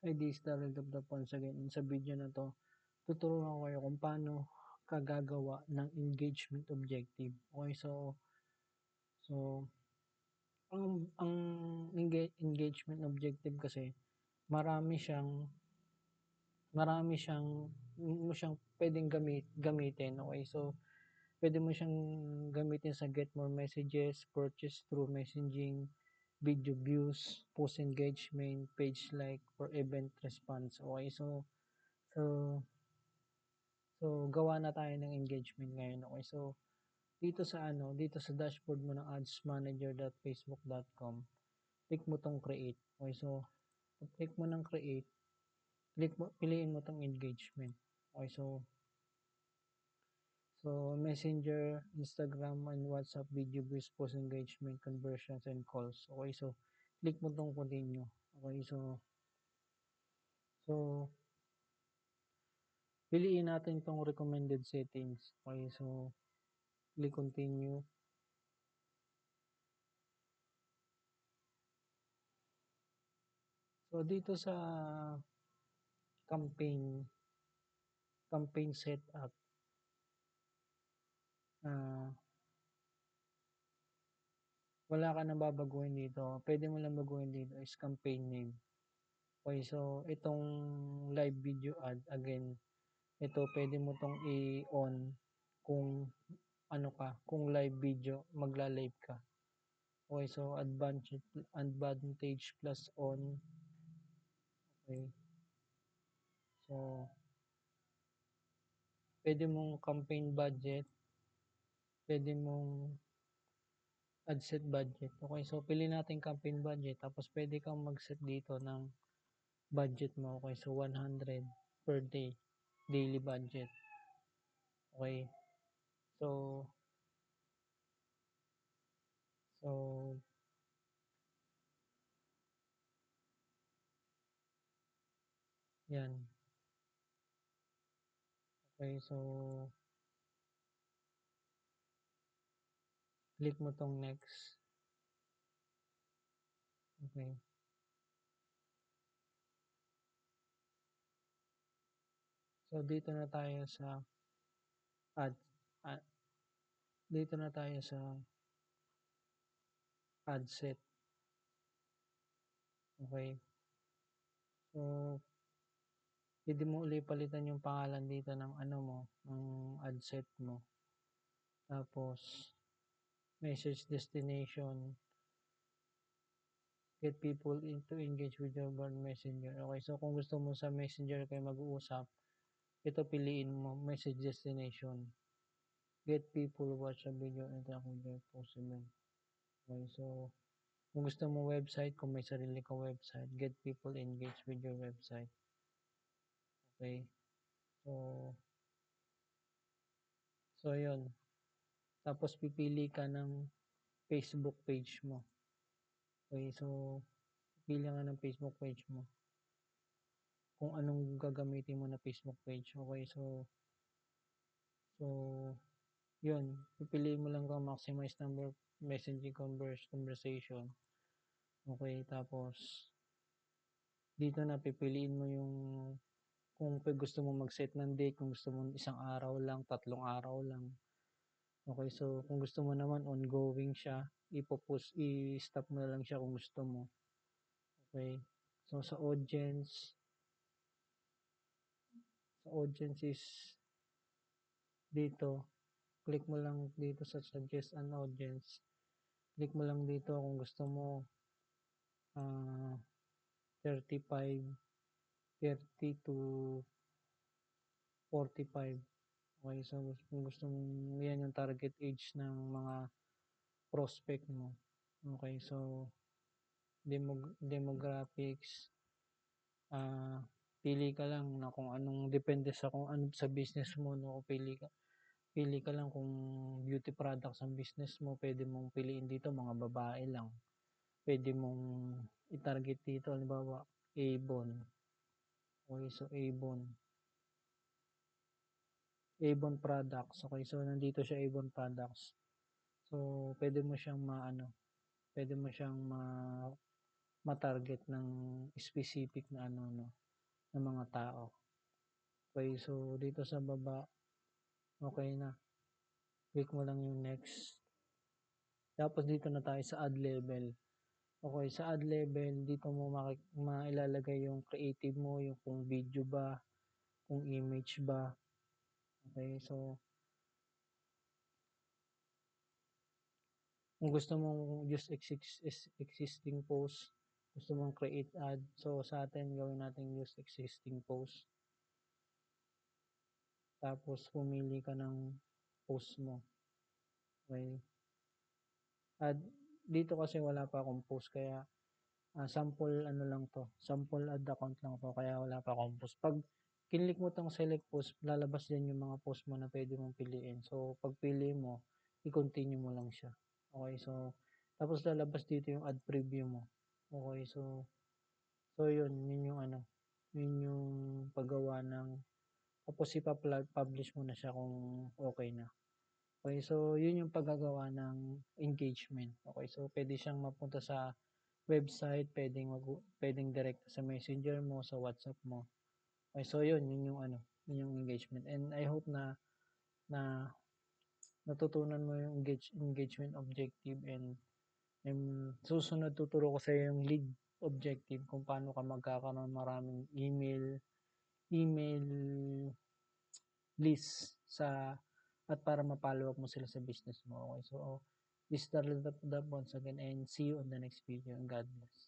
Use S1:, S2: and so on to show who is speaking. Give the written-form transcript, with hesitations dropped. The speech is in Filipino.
S1: Hi, this is Darrell Dabdab once again. Sa video na to, tuturuan ko kayo kung paano ka gagawa ng engagement objective. Okay, so ang engagement objective kasi marami siyang mo siyang pwedeng gamitin. Okay, so pwede mo siyang gamitin sa get more messages, purchase through messaging, video views, post engagement, page like, or event response. Okay, so So, gawa na tayo ng engagement ngayon. Okay, so dito sa dashboard mo ng adsmanager.facebook.com, click mo tong create. Okay, so click mo ng create, piliin mo tong engagement. Okay, so Messenger, Instagram, and WhatsApp video views, post engagement, conversions, and calls. Okay, so click mo tong continue. Okay, so piliin natin tong recommended settings. Okay, so click continue. So dito sa campaign setup, wala ka nang babaguhin dito. Pwede mo lang baguhin dito is campaign name. Okay, so itong live video ad, again, ito pwede mo tong i-on kung kung live video, magla-live ka. Okay, so advantage plus on. Okay. So pwede mong campaign budget, pwede mong ad set budget. Okay, so pili natin campaign budget, tapos pwede kang mag-set dito ng budget mo. Okay, so 100 per day, daily budget. Okay, so so yan. Okay, so click mo tong next. Okay, so dito na tayo sa ad, ad dito na tayo sa ad set. Okay, so pwede mo ulit palitan yung pangalan dito ng ng ad set mo. Tapos message destination, get people into engage with your brand messenger. Okay, so kung gusto mo sa messenger kayo mag-uusap, ito piliin mo, message destination. Get people watch a video and interact with your possible. Okay, so kung gusto mo website, kung may sarili ka website, get people engage with your website. Okay, so yun. Tapos pipili ka ng Facebook page mo. Okay, so pili ka ng Facebook page mo. Kung anong gagamitin mo na Facebook page. Okay, so yun, pipiliin mo lang kung maximize number of messaging conversation. Okay, tapos dito na pipiliin mo yung kung gusto mo mag-set ng date, kung gusto mo isang araw lang, 3 araw lang. Okay, so kung gusto mo naman ongoing siya, i-stop mo na lang siya kung gusto mo. Okay, so sa audience is dito, click mo lang dito sa suggest an audience. Click mo lang dito kung gusto mo 35, 30 to 45. Okay, so kung gusto mo, yan yung target age ng mga prospect mo. Okay, so demographics, pili ka lang na kung anong depende sa kung ano sa business mo, no, pili ka lang kung beauty products ang business mo, pwede mong piliin dito mga babae lang. Pwede mong i-target dito, halimbawa, Avon. Okay, so Avon products. Okay, so nandito siya Avon products. So pwede mo siyang pwede mo siyang ma-target ng specific na ano 'no, na mga tao. Okey, so dito sa baba, okey na, click mo lang yung next. Tapos dito na tayo sa add level. Okey, sa add level dito mo mailalagay yung creative mo, yung kung video ba, kung image ba. Okey, so kung gusto mong use existing post, gusto mong create ad, so sa'tin gawin nating use existing post. Tapos pumili ka ng post mo, okey. At dito kasi wala pa akong post kaya, sample ano lang 'to, sample ad account lang 'to kaya wala pa akong post. 'Pag kinlik mo 'tong select post, lalabas diyan yung mga post mo na puwede mong piliin. So 'pag pili mo, i-continue mo lang siya. Okey, so tapos lalabas dito yung ad preview mo. Okey, so yun yung ano, yun yung paggawa ng tapos publish mo na siya kung okey na. Okey, so yun yung paggagawa ng engagement. Okey, so puwede siyang mapunta sa website, puwedeng direkta sa Messenger mo, sa WhatsApp mo. Okey, so yun yung ano, yun yung engagement and I hope na na natutunan mo yung engagement objective and susunod tuturo ko sa'yo yung lead objective kung paano ka magkakaroon maraming email list sa at para ma-follow up mo sila sa business mo. Okey, so this is Darryl once again and see you on the next video and God bless.